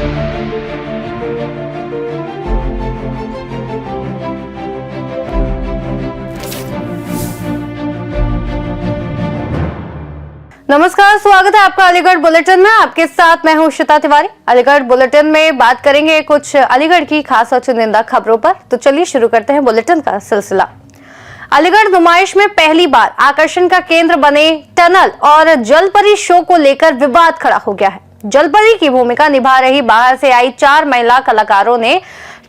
नमस्कार, स्वागत है आपका अलीगढ़ बुलेटिन में। आपके साथ मैं हूं श्वेता तिवारी। अलीगढ़ बुलेटिन में बात करेंगे कुछ अलीगढ़ की खास और चुनिंदा खबरों पर। तो चलिए शुरू करते हैं बुलेटिन का सिलसिला। अलीगढ़ नुमाइश में पहली बार आकर्षण का केंद्र बने टनल और जलपरी शो को लेकर विवाद खड़ा हो गया है। जलपरी की भूमिका निभा रही बाहर से आई 4 महिला कलाकारों ने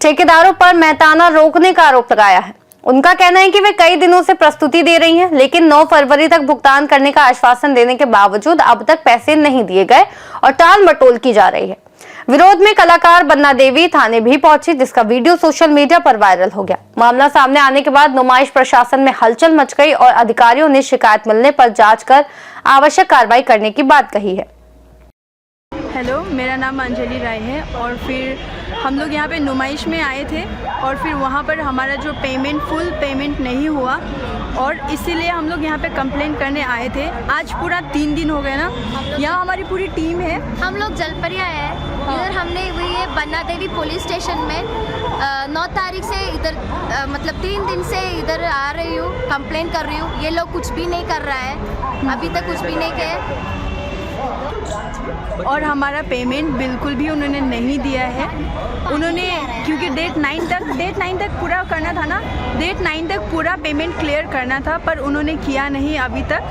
ठेकेदारों पर मेहताना रोकने का आरोप लगाया है। उनका कहना है कि वे कई दिनों से प्रस्तुति दे रही हैं, लेकिन 9 फरवरी तक भुगतान करने का आश्वासन देने के बावजूद अब तक पैसे नहीं दिए गए और टाल मटोल की जा रही है। विरोध में कलाकार बन्ना देवी थाने भी पहुंची, जिसका वीडियो सोशल मीडिया पर वायरल हो गया। मामला सामने आने के बाद नुमाइश प्रशासन में हलचल मच गई और अधिकारियों ने शिकायत मिलने पर जांच कर आवश्यक कार्रवाई करने की बात कही है। हेलो, मेरा नाम अंजलि राय है और फिर हम लोग यहाँ पे नुमाइश में आए थे और फिर वहाँ पर हमारा जो फुल पेमेंट नहीं हुआ और इसीलिए हम लोग यहाँ पे कंप्लेंट करने आए थे। आज पूरा 3 दिन हो गए ना। यहाँ हमारी पूरी टीम है। हम लोग जलपरी आए हैं। इधर हमने ये बन्ना देवी पुलिस स्टेशन में 9 तारीख से इधर मतलब 3 दिन से इधर आ रही हूँ, कंप्लेंट कर रही हूँ। ये लोग कुछ भी नहीं कर रहा है, अभी तक कुछ भी नहीं किया और हमारा पेमेंट बिल्कुल भी उन्होंने नहीं दिया है। उन्होंने क्योंकि डेट 9 तक पूरा करना था ना, डेट 9 तक पूरा पेमेंट क्लियर करना था, पर उन्होंने किया नहीं अभी तक।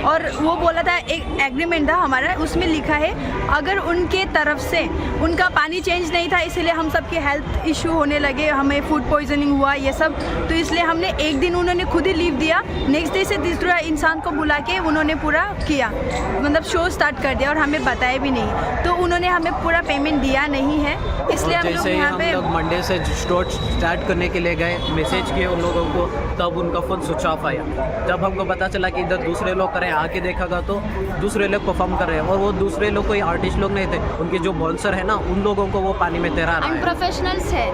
और वो बोला था, एक एग्रीमेंट था हमारा, उसमें लिखा है अगर उनके तरफ से उनका पानी चेंज नहीं था, इसलिए हम सबके हेल्थ इशू होने लगे, हमें फूड पॉइजनिंग हुआ ये सब, तो इसलिए हमने एक दिन उन्होंने खुद ही लीव दिया। नेक्स्ट डे से दूसरा इंसान को बुला के उन्होंने पूरा किया, मतलब शो स्टार्ट कर दिया और हमें बताया भी नहीं। तो उन्होंने हमें पूरा पेमेंट दिया नहीं है, इसलिए हम लोग यहाँ पे मंडे से स्टार्ट करने के लिए गए, मैसेज किए उन लोगों को, तब उनका फ़ोन स्विच ऑफ आया। जब हमको पता चला कि इधर दूसरे लोग कर रहे हैं, आके देखागा तो दूसरे लोग परफॉर्म कर रहे हैं और वो दूसरे लोग कोई आर्टिस्ट लोग नहीं थे, उनके जो बाउंसर है ना, उन लोगों को वो पानी में तैरा रहा है। प्रोफेशनल्स है।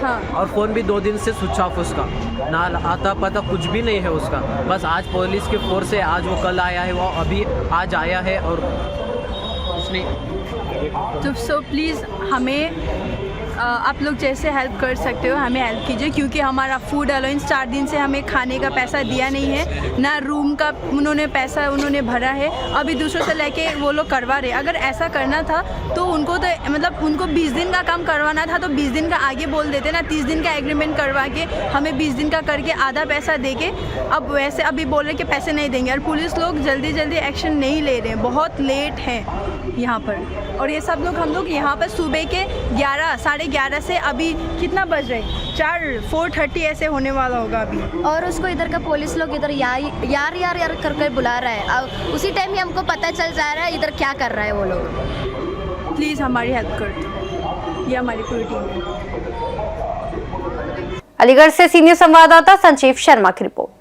हाँ, और फ़ोन भी 2 दिन से स्विच ऑफ, उसका ना आता पता कुछ भी नहीं है उसका। बस आज पुलिस की फोर्स से आज वो कल आया है, वो अभी आज आया है और उसने तो सो प्लीज़ हमें आप लोग जैसे हेल्प कर सकते हो हमें हेल्प कीजिए, क्योंकि हमारा फूड अलाउंस 4 दिन से हमें खाने का पैसा दिया नहीं है, ना रूम का उन्होंने पैसा भरा है। अभी दूसरों से लेके वो लोग करवा रहे। अगर ऐसा करना था तो उनको तो मतलब उनको 20 दिन का काम करवाना था तो 20 दिन का आगे बोल देते ना, 30 दिन का एग्रीमेंट करवा के हमें 20 दिन का करके आधा पैसा दे के, अब वैसे अभी बोल रहे कि पैसे नहीं देंगे और पुलिस लोग जल्दी एक्शन नहीं ले रहे हैं, बहुत लेट है यहाँ पर। और ये सब लोग हम लोग यहाँ पर सुबह के 11-11:30 से अभी कितना बज रहे 4:30 ऐसे होने वाला होगा अभी। और उसको इधर का पुलिस लोग इधर यार करके बुला रहा है। अब उसी टाइम ही हमको पता चल जा रहा है इधर क्या कर रहा है वो लोग। प्लीज़ हमारी हेल्प कर दो, ये हमारी पूरी टीम है। अलीगढ़ से सीनियर संवाददाता संजीव शर्मा की रिपोर्ट।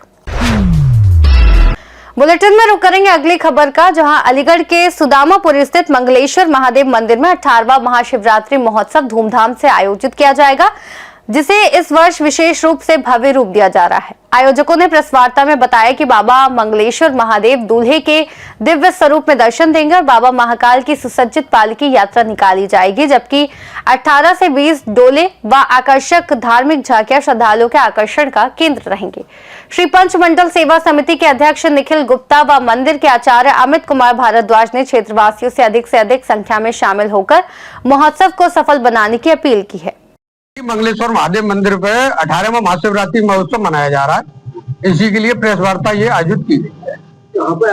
बुलेटिन में रुक करेंगे अगली खबर का, जहां अलीगढ़ के सुदामापुर स्थित मंगलेश्वर महादेव मंदिर में 18वां महाशिवरात्रि महोत्सव धूमधाम से आयोजित किया जाएगा, जिसे इस वर्ष विशेष रूप से भव्य रूप दिया जा रहा है। आयोजकों ने प्रेस वार्ता में बताया कि बाबा मंगलेश्वर महादेव दूल्हे के दिव्य स्वरूप में दर्शन देंगे और बाबा महाकाल की सुसज्जित पालकी यात्रा निकाली जाएगी, जबकि 18 से 20 डोले व आकर्षक धार्मिक झांकियां श्रद्धालुओं के आकर्षण का केंद्र रहेंगे। श्री पंचमंडल सेवा समिति के अध्यक्ष निखिल गुप्ता व मंदिर के आचार्य अमित कुमार भारद्वाज ने क्षेत्रवासियों से अधिक संख्या में शामिल होकर महोत्सव को सफल बनाने की अपील की है। मंगलेश्वर महादेव मंदिर पे 18वां महाशिवरात्रि महोत्सव मनाया जा रहा है। इसी के लिए प्रेस वार्ता ये आयोजित की गई है। यहाँ पे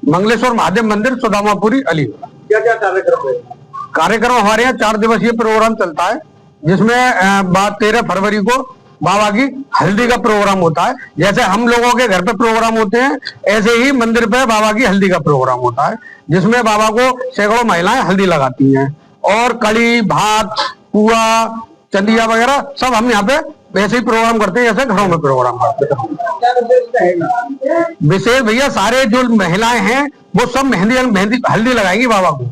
मंगलेश्वर महादेव मंदिर सुदामापुरी अलीगढ़। क्या क्या कार्यक्रम है? कार्यक्रम हमारे यहाँ 4 दिवसीय प्रोग्राम चलता है, जिसमें 13 फरवरी को बाबा की हल्दी का प्रोग्राम होता है। जैसे हम लोगों के घर पे प्रोग्राम होते हैं, ऐसे ही मंदिर पे बाबा की हल्दी का प्रोग्राम होता है, जिसमें बाबा को सैकड़ों महिलाएं हल्दी लगाती हैं और कड़ी भात पुआ चंदिया वगैरह सब हम यहाँ पे वैसे ही प्रोग्राम करते हैं जैसे घरों में प्रोग्राम करते हैं। विशेष भैया सारे जो महिलाएं हैं वो सब मेहंदी हल्दी लगाएंगी बाबा को।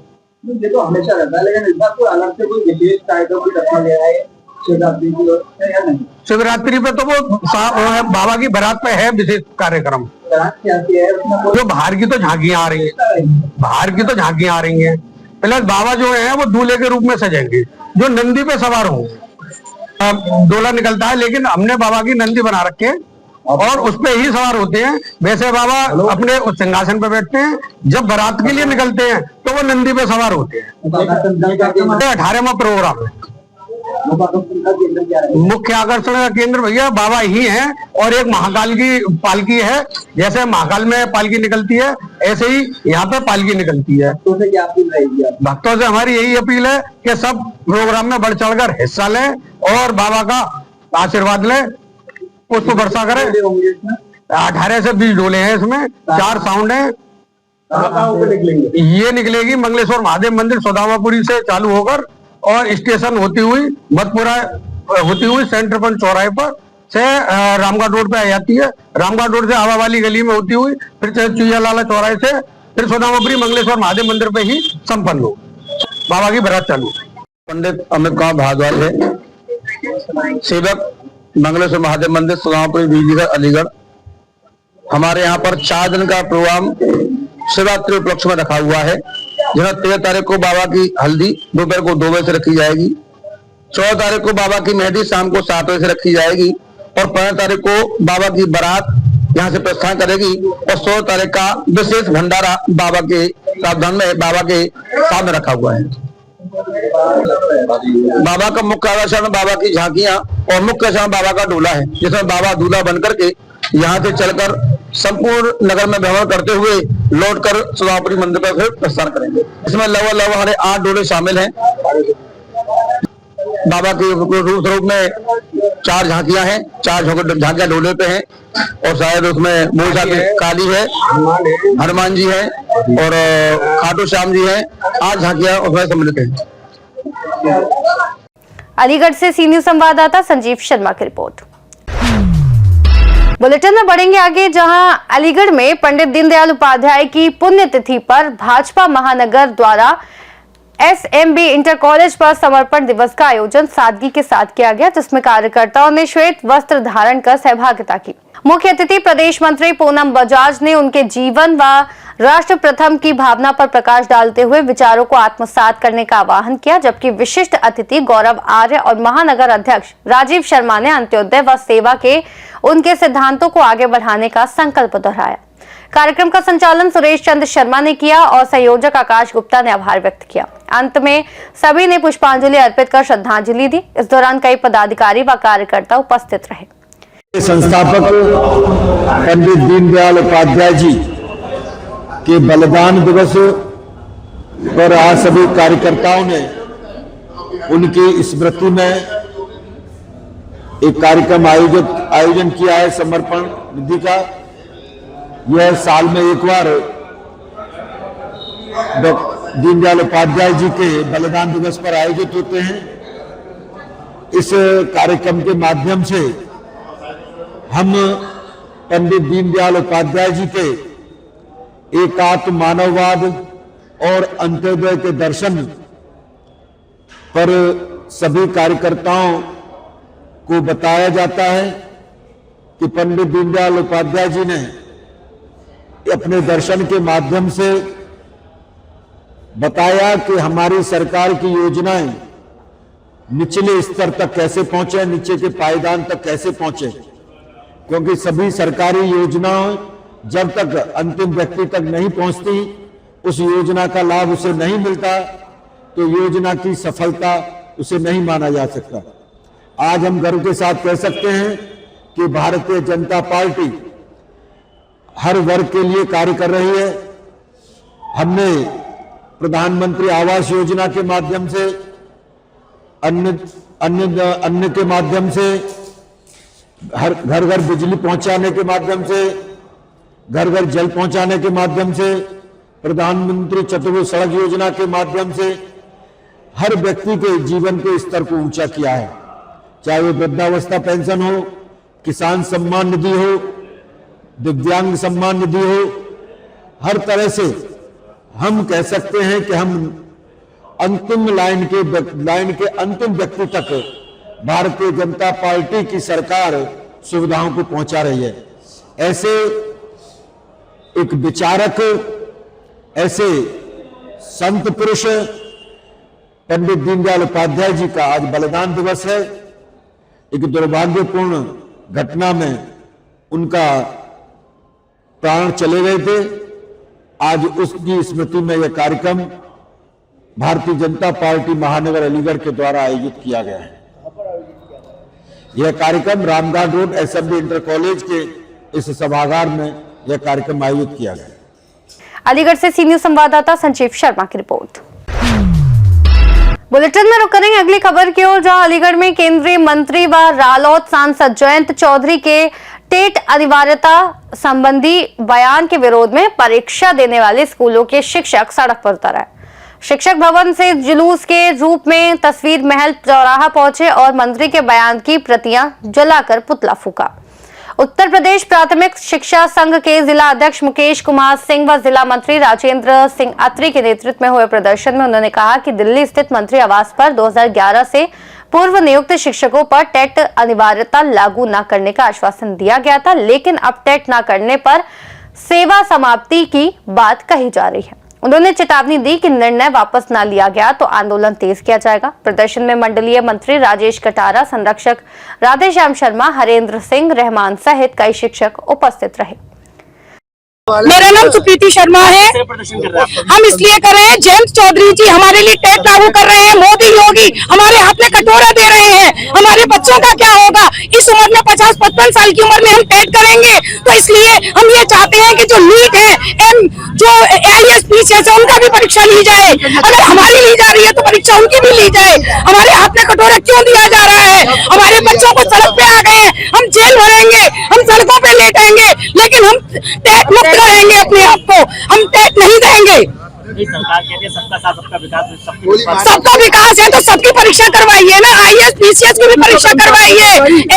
ये तो हमेशा रहता है, लेकिन इस बार कोई अलग से कोई विशेष कार्यक्रम भी रखा गया है शिवरात्रि की ओर से या नहीं? शिवरात्रि पे तो वो बाबा की बारात पे है विशेष कार्यक्रम। जो बाहर की तो झांकियां आ रही है, प्लस बाबा जो है वो दूल्हे के रूप में सजेंगे, जो नंदी पे सवार होंगे। डोला निकलता है लेकिन हमने बाबा की नंदी बना रखे हैं और उस पे ही सवार होते हैं। वैसे बाबा अपने उस सिंहासन पे बैठते हैं, जब बारात के लिए निकलते हैं तो वो नंदी पे सवार होते हैं। 18वां प्रोग्राम है। मुख्य आकर्षण का केंद्र भैया बाबा ही हैं और एक महाकाल की पालकी है। जैसे महाकाल में पालकी निकलती है ऐसे ही यहाँ पे पालकी निकलती है। भक्तों से हमारी यही अपील है कि सब प्रोग्राम में बढ़ चढ़कर हिस्सा लें और बाबा का आशीर्वाद लें, पुष्प वर्षा करें। 18 से 20 डोले हैं इसमें, 4 साउंड हैं। ये निकलेगी मंगलेश्वर महादेव मंदिर सुदामापुरी से चालू होकर और स्टेशन होती हुई मधपुरा होती हुई सेंटर पंच चौराहे पर से रामगढ़ रोड पे आ जाती है। रामगढ़ रोड से हवा वाली गली में होती हुई फिर चुईयालाला चौराहे से फिर सुदामापुरी मंगलेश्वर महादेव मंदिर पे ही संपन्न हो बाबा की बारात चालू। पंडित अमित कुमार भारद्वाज है, सेवक मंगलेश्वर महादेव मंदिर सुदामापुरी बिजलीगढ़ अलीगढ़। हमारे यहाँ पर 4 दिन का प्रोग्राम शिवरात्रि उपलक्ष्य में रखा हुआ है। जहाँ 13 तारीख को बाबा की हल्दी दोपहर को 2 बजे से रखी जाएगी, 14 तारीख को बाबा की मेहंदी शाम को 7 बजे से रखी जाएगी और 15 तारीख को बाबा की बारात यहाँ से प्रस्थान करेगी और 16 तारीख का विशेष भंडारा बाबा के प्रावधान में बाबा के सामने रखा हुआ है। बाबा का मुख्य आकर्षण बाबा की झांकियां और मुख्य आकर्षण बाबा का डोला है, जिसमें बाबा दूल्हा बनकर के यहाँ से चलकर संपूर्ण नगर में भ्रमण करते हुए लौटकर सुदामापुरी मंदिर पर फिर प्रस्थान करेंगे। इसमें लगभग हमारे 8 डोले शामिल हैं। बाबा के रूप में 4 झांकियां हैं, 4 झांकियां डोले पे हैं और शायद उसमें मूसा की काली है, हनुमान जी है और खाटू श्याम जी है। 8 झांकियां उसमें सम्मिलित हैं। अलीगढ़ से सी न्यूज संवाददाता संजीव शर्मा की रिपोर्ट। बुलेटिन में बढ़ेंगे आगे, जहां अलीगढ़ में पंडित दीनदयाल उपाध्याय की पुण्यतिथि पर भाजपा महानगर द्वारा SMB इंटर कॉलेज पर समर्पण दिवस का आयोजन सादगी के साथ किया गया, जिसमें कार्यकर्ताओं ने श्वेत वस्त्र धारण कर सहभागिता की। मुख्य अतिथि प्रदेश मंत्री पूनम बजाज ने उनके जीवन व राष्ट्र प्रथम की भावना पर प्रकाश डालते हुए विचारों को आत्मसात करने का आह्वान किया, जबकि विशिष्ट अतिथि गौरव आर्य और महानगर अध्यक्ष राजीव शर्मा ने अंत्योदय व सेवा के उनके सिद्धांतों को आगे बढ़ाने का संकल्प दोहराया। कार्यक्रम का संचालन सुरेश चंद्र शर्मा ने किया और संयोजक आकाश गुप्ता ने आभार व्यक्त किया। अंत में सभी ने पुष्पांजलि अर्पित कर श्रद्धांजलि दी। इस दौरान कई पदाधिकारी व कार्यकर्ता उपस्थित रहे। संस्थापक पंडित दीनदयाल उपाध्याय जी के बलिदान दिवस पर आज सभी कार्यकर्ताओं ने उनकी स्मृति में एक कार्यक्रम आयोजन किया है समर्पण निधि का। यह साल में एक बार दीनदयाल उपाध्याय जी के बलिदान दिवस पर आयोजित होते हैं। इस कार्यक्रम के माध्यम से हम पंडित दीनदयाल उपाध्याय जी के एकात्म मानववाद और अंत्योदय के दर्शन पर सभी कार्यकर्ताओं को बताया जाता है कि पंडित दीनदयाल उपाध्याय जी ने अपने दर्शन के माध्यम से बताया कि हमारी सरकार की योजनाएं निचले स्तर तक कैसे पहुंचे, नीचे के पायदान तक कैसे पहुंचे, क्योंकि सभी सरकारी योजनाएं जब तक अंतिम व्यक्ति तक नहीं पहुंचती, उस योजना का लाभ उसे नहीं मिलता, तो योजना की सफलता उसे नहीं माना जा सकता। आज हम गर्व के साथ कह सकते हैं कि भारतीय जनता पार्टी हर वर्ग के लिए कार्य कर रही है। हमने प्रधानमंत्री आवास योजना के माध्यम से, अन्य के माध्यम से, हर घर घर बिजली पहुंचाने के माध्यम से, घर घर जल पहुंचाने के माध्यम से, प्रधानमंत्री चतुर्भुज सड़क योजना के माध्यम से हर व्यक्ति के जीवन के स्तर को ऊंचा किया है। चाहे वो वृद्धावस्था पेंशन हो, किसान सम्मान निधि हो, दिव्यांग सम्मान निधि हो, हर तरह से हम कह सकते हैं कि हम अंतिम लाइन के अंतिम व्यक्ति तक भारतीय जनता पार्टी की सरकार सुविधाओं को पहुंचा रही है। ऐसे एक विचारक, ऐसे संत पुरुष पंडित दीनदयाल उपाध्याय जी का आज बलिदान दिवस है। एक दुर्भाग्यपूर्ण घटना में उनका प्राण चले गए थे। आज उसकी स्मृति में यह कार्यक्रम भारतीय जनता पार्टी महानगर अलीगढ़ के द्वारा आयोजित किया गया है। यह कार्यक्रम Ramgarh road SMB inter college के इस सभागार में यह कार्यक्रम आयोजित किया गया। अलीगढ़ से सी न्यूज संवाददाता संजीव शर्मा की रिपोर्ट। बुलेटिन में रुक करेंगे अगली खबर की ओर, जहां अलीगढ़ में केंद्रीय मंत्री व रालोद सांसद जयंत चौधरी के टेट अनिवार्यता संबंधी बयान के विरोध में परीक्षा देने वाले स्कूलों के शिक्षक सड़क पर उतर आए। शिक्षक भवन से जुलूस के रूप में तस्वीर महल चौराहा पहुंचे और मंत्री के बयान की प्रतियां जलाकर पुतला फूका। उत्तर प्रदेश प्राथमिक शिक्षा संघ के जिला अध्यक्ष मुकेश कुमार सिंह व जिला मंत्री राजेंद्र सिंह अत्री के नेतृत्व में हुए प्रदर्शन में उन्होंने कहा कि दिल्ली स्थित मंत्री आवास पर 2011 से पूर्व नियुक्त शिक्षकों पर टेट अनिवार्यता लागू न करने का आश्वासन दिया गया था, लेकिन अब टेट न करने पर सेवा समाप्ति की बात कही जा रही है। उन्होंने चेतावनी दी कि निर्णय वापस न लिया गया तो आंदोलन तेज किया जाएगा। प्रदर्शन में मंडलीय मंत्री राजेश कटारा, संरक्षक राधेश्याम शर्मा, हरेंद्र सिंह रहमान सहित कई शिक्षक उपस्थित रहे। मेरा नाम सुप्रीति शर्मा है। हम इसलिए कर रहे हैं, जयंत चौधरी जी हमारे लिए टेट लागू कर रहे हैं, मोदी योगी हमारे हाथ में कटोरा दे रहे हैं। हमारे बच्चों का क्या होगा? इस उम्र में 50-55 साल की उम्र में हम टेट करेंगे, तो इसलिए हम ये चाहते हैं कि जो नीट है, जो एलियस पीसीएस है, उनका भी परीक्षा ली जाए। अगर हमारी ली जा रही है तो परीक्षा उनकी भी ली जाए। हमारे हाथ में कटोरा क्यों दिया जा रहा है? हमारे बच्चों को सड़क पे आ गए, हम जेल भरेंगे, हम सड़कों पे लेटेंगे, लेकिन हम टेट मुक्त रहेंगे। अपने आप को हम टेट नहीं देंगे। सरकार कहती है सबका साथ सबका विकास, सबका विकास है तो सबकी परीक्षा करवाइए ना। आईएएस पीसीएस की भी परीक्षा करवाइए,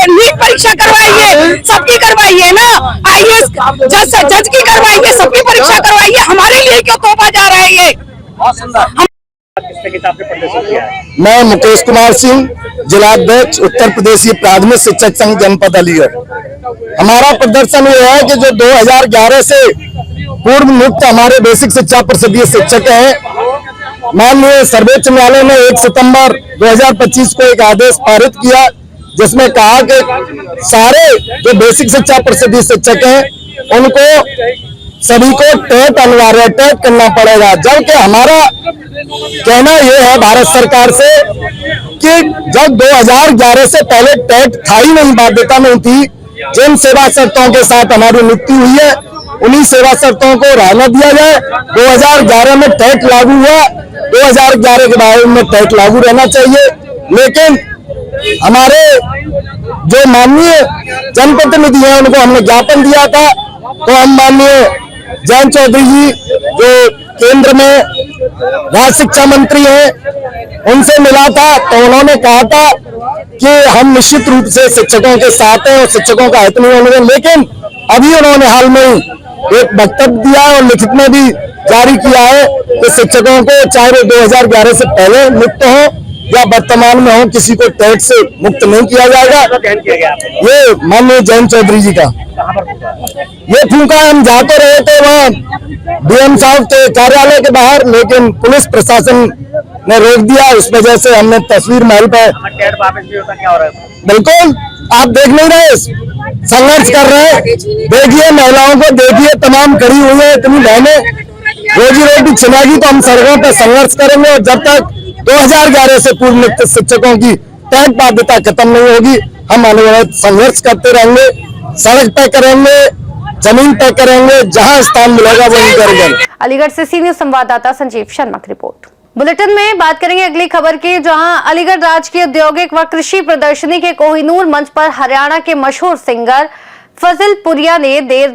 नीट परीक्षा करवाइए, सबकी करवाइए ना। आईएएस जज की करवाइए, सबकी परीक्षा करवाइए। हमारे लिए क्यों तोपा जा रहा है ये? बहुत सुंदर। किसके किताब पे प्रदर्शन किया है? मैं मुकेश कुमार सिंह, जिलाध्यक्ष उत्तर प्रदेशीय प्राथमिक शिक्षक संघ जनपद अलीगढ़। हमारा प्रदर्शन ये है कि जो 2011 से पूर्व नियुक्त हमारे बेसिक शिक्षा परिषदीय शिक्षक हैं, माननीय सर्वोच्च न्यायालय ने 1 सितंबर 2025 को एक आदेश पारित किया, जिसमें कहा कि सारे जो बेसिक शिक्षा परिषदीय शिक्षक हैं उनको सभी को टेट अनिवार्य टेट करना पड़ेगा। जबकि हमारा कहना यह है भारत सरकार से कि जब 2011 से पहले टेट था ही नहीं, बाध्यता नहीं थी, जिन सेवा शर्तों के साथ हमारी नियुक्ति हुई है उन्हीं सेवा शर्तों को रहने दिया जाए। 2011 में टेट लागू हुआ, 2011 के बाद में टेट लागू रहना चाहिए। लेकिन हमारे जो माननीय जनप्रतिनिधि हैं उनको हमने ज्ञापन दिया था, तो हम माननीय जयंत चौधरी जी जो केंद्र में राज्य शिक्षा मंत्री हैं उनसे मिला था, तो उन्होंने कहा था कि हम निश्चित रूप से शिक्षकों के साथ हैं और शिक्षकों का हित नहीं होने। लेकिन अभी उन्होंने हाल में ही एक वक्तव्य दिया है और लिखित में भी जारी किया है कि शिक्षकों को चाहे वो 2011 से पहले मुक्त हो या वर्तमान में हो, किसी को टेट से मुक्त नहीं किया जाएगा। ये माननीय जयंत चौधरी जी का ये फूंका हम जाते रहे थे वहाँ डीएम साहब के कार्यालय के बाहर, लेकिन पुलिस प्रशासन ने रोक दिया। इस वजह से हमने तस्वीर महल पे बिल्कुल आप देख नहीं रहे, संघर्ष कर रहे हैं। देखिए महिलाओं को, देखिए तमाम खड़ी हुई है, इतनी बहनें रोजी रोटी छिनेगी तो हम सड़कों पर संघर्ष करेंगे। और जब तक 2011 से पूर्व नियुक्त शिक्षकों की टेट बाध्यता खत्म नहीं होगी, हम अनवरत संघर्ष करते रहेंगे। सड़क तय करेंगे, जमीन तय करेंगे, जहां स्थान मिलेगा वो करेंगे। अलीगढ़ से सी न्यूज संवाददाता संजीव शर्मा की रिपोर्ट। बुलेटिन में बात करेंगे अगली खबर की, जहां अलीगढ़ राजकीय औद्योगिक व कृषि प्रदर्शनी के कोहिनूर मंच पर हरियाणा के मशहूर सिंगर फजल पुरिया ने देर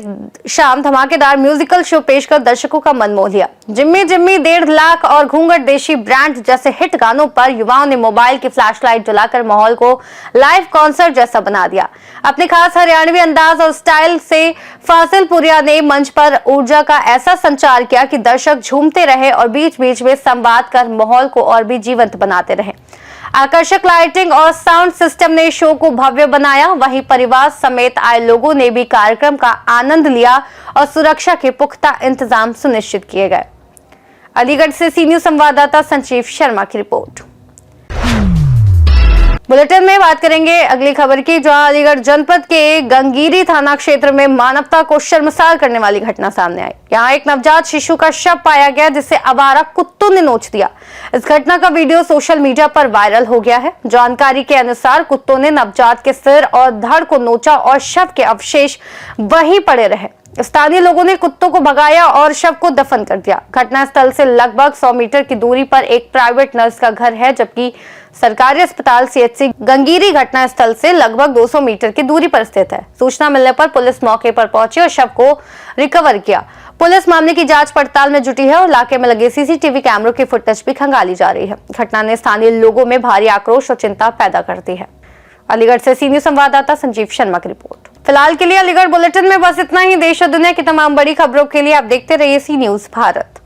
शाम धमाकेदार म्यूजिकल शो पेश कर दर्शकों का मन मोह लिया। जिम्मी जिम्मी, 1.5 लाख और घूंघट देशी ब्रांड जैसे हिट गानों पर युवाओं ने मोबाइल की फ्लैशलाइट जलाकर माहौल को लाइव कॉन्सर्ट जैसा बना दिया। अपने खास हरियाणवी अंदाज और स्टाइल से फजल पुरिया ने मंच पर ऊर्जा का ऐसा संचार किया कि दर्शक झूमते रहे और बीच बीच में संवाद कर माहौल को और भी जीवंत बनाते रहे। आकर्षक लाइटिंग और साउंड सिस्टम ने शो को भव्य बनाया। वहीं परिवार समेत आए लोगों ने भी कार्यक्रम का आनंद लिया और सुरक्षा के पुख्ता इंतजाम सुनिश्चित किए गए। अलीगढ़ से सी न्यूज संवाददाता संजीव शर्मा की रिपोर्ट। बुलेटिन में बात करेंगे अगली खबर की, जहां अलीगढ़ जनपद के गंगीरी थाना क्षेत्र में मानवता को शर्मसार करने वाली घटना सामने आई। यहां एक नवजात शिशु का शव पाया गया जिसे आवारा कुत्तों ने नोच दिया। इस घटना का वीडियो सोशल मीडिया पर वायरल हो गया है। जानकारी के अनुसार कुत्तों ने नवजात के सिर और धड़ को नोचा और शव के अवशेष वहीं पड़े रहे। स्थानीय लोगों ने कुत्तों को भगाया और शव को दफन कर दिया। घटनास्थल से लगभग 100 मीटर की दूरी पर एक प्राइवेट नर्स का घर है, जबकि सरकारी अस्पताल सीएचसी गंगीरी घटनास्थल से लगभग 200 मीटर की दूरी पर स्थित है। सूचना मिलने पर पुलिस मौके पर पहुंची और शव को रिकवर किया। पुलिस मामले की जांच पड़ताल में जुटी है और इलाके में लगे सीसीटीवी कैमरों की फुटेज भी खंगाली जा रही है। घटना ने स्थानीय लोगों में भारी आक्रोश और चिंता पैदा कर दी है। अलीगढ़ से सी न्यूज संवाददाता संजीव शर्मा की रिपोर्ट। फिलहाल के लिए अलीगढ़ बुलेटिन में बस इतना ही। देश और दुनिया की तमाम बड़ी खबरों के लिए आप देखते रहिए सी न्यूज भारत।